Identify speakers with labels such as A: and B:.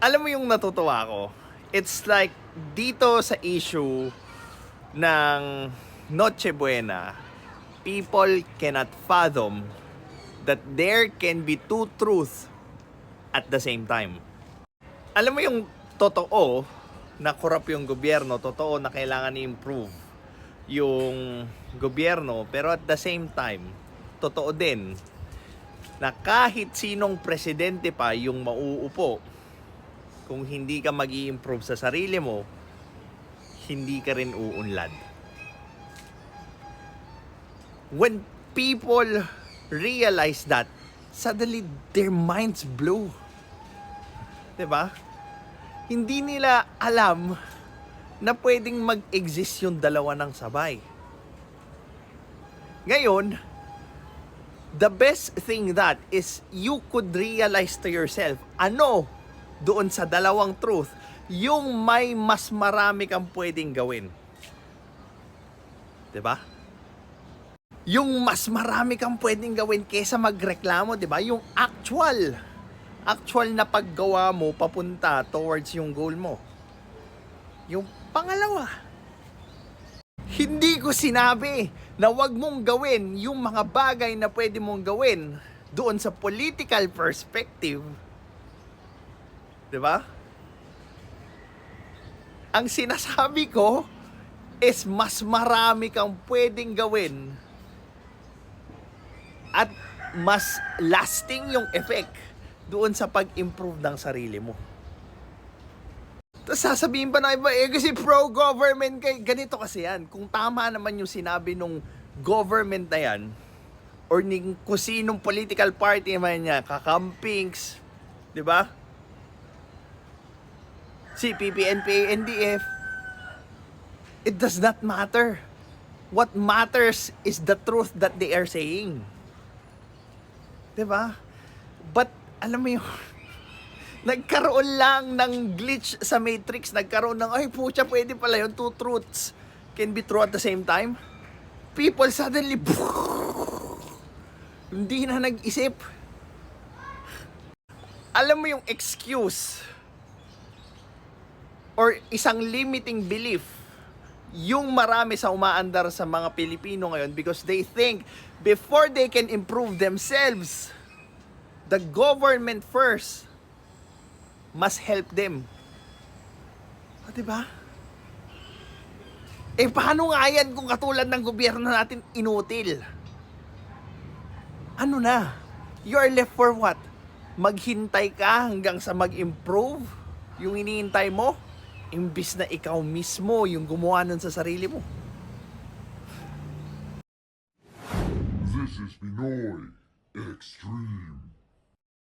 A: Alam mo yung natutuwa ko? It's like dito sa issue ng Noche Buena, people cannot fathom that there can be two truths at the same time. Alam mo yung totoo na korap yung gobyerno, totoo na kailangan i-improve yung gobyerno, pero at the same time, totoo din na kahit sinong presidente pa yung mauupo, kung hindi ka mag-i-improve sa sarili mo, hindi ka rin uunlad. When people realize that, suddenly their minds blow. 'Di ba? Hindi nila alam na pwedeng mag-exist yung dalawa ng sabay. Ngayon, the best thing that is you could realize to yourself, ano doon sa dalawang truth, yung may mas marami kang pwedeng gawin. 'Di ba? Yung mas marami kang pwedeng gawin kaysa magreklamo, 'di ba? Yung actual na paggawa mo papunta towards yung goal mo. Yung pangalawa, hindi ko sinabi na wag mong gawin yung mga bagay na pwede mong gawin doon sa political perspective. 'Di ba? Ang sinasabi ko is mas marami kang pwedeng gawin at mas lasting yung effect doon sa pag-improve ng sarili mo. Tapos sasabihin pa na iba, kasi pro-government kay ganito kasi yan. Kung tama naman yung sinabi nung government na yan, or kung sinong political party naman niya, kakampings, di ba? CPP, NPA, NDF, it does not matter. What matters is the truth that they are saying. Di ba? But, alam mo yung, nagkaroon lang ng glitch sa Matrix, nagkaroon ng, ay pucha, pwede pala yun, two truths can be true at the same time. People suddenly, hindi na nag-isip. Alam mo yung excuse or isang limiting belief yung marami sa umaandar sa mga Pilipino ngayon because they think before they can improve themselves, the government first must help them. Diba? Paano nga yan kung katulad ng gobyerno natin inutil? Ano na? You are left for what? Maghintay ka hanggang sa mag-improve yung iniintay mo? Imbis na ikaw mismo yung gumawa nun sa sarili mo.
B: This is Pinoy Extreme.